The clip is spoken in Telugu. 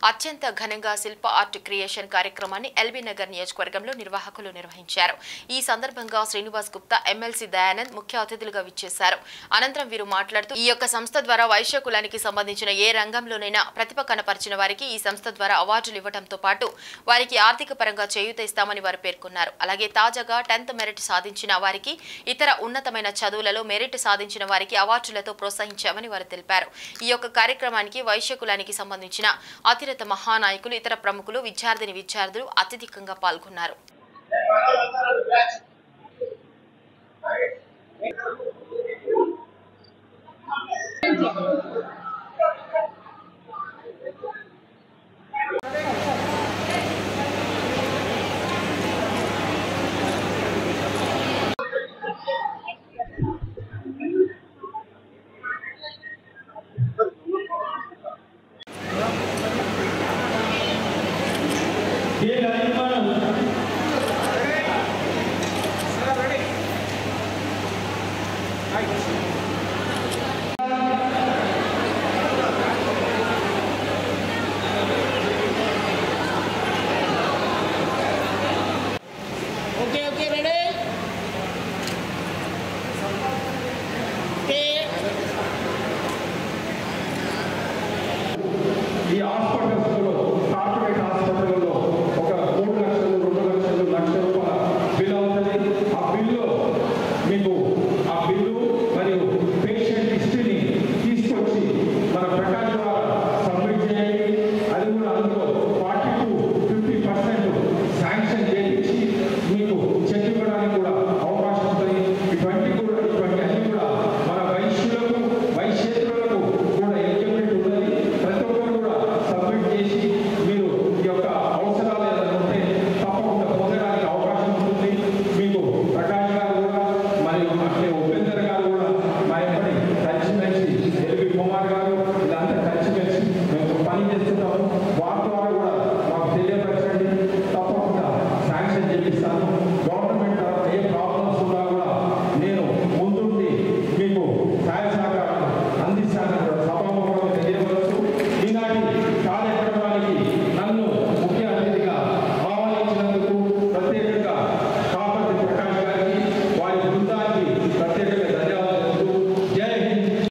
అత్యంత ఘనంగా శిల్ప ఆర్ట్ క్రియేషన్ కార్యక్రమాన్ని ఎల్బీ నగర్ నియోజకవర్గంలో నిర్వాహకులు నిర్వహించారు. ఈ సందర్భంగా శ్రీనివాస్ గుప్తా, ఎమ్మెల్సీ దయానంద్ ముఖ్య అతిథులుగా విచ్చేశారు. అనంతరం వీరు మాట్లాడుతూ ఈ యొక్క సంస్థ ద్వారా వైశ్య కులానికి సంబంధించిన ఏ రంగంలోనైనా ప్రతిభ కనపరిచిన వారికి ఈ సంస్థ ద్వారా అవార్డులు ఇవ్వడంతో పాటు వారికి ఆర్థిక పరంగా చేయూత ఇస్తామని వారు పేర్కొన్నారు. అలాగే తాజాగా 10th మెరిట్ సాధించిన వారికి, ఇతర ఉన్నతమైన చదువులలో మెరిట్ సాధించిన వారికి అవార్డులతో ప్రోత్సహించామని వారు తెలిపారు. ఈ యొక్క కార్యక్రమానికి వైశ్య కులానికి సంబంధించిన అతిరథ మహానాయకులు, ఇతర ప్రముఖులు, విద్యార్థులు అత్యధికంగా పాల్గొన్నారు. Yeah.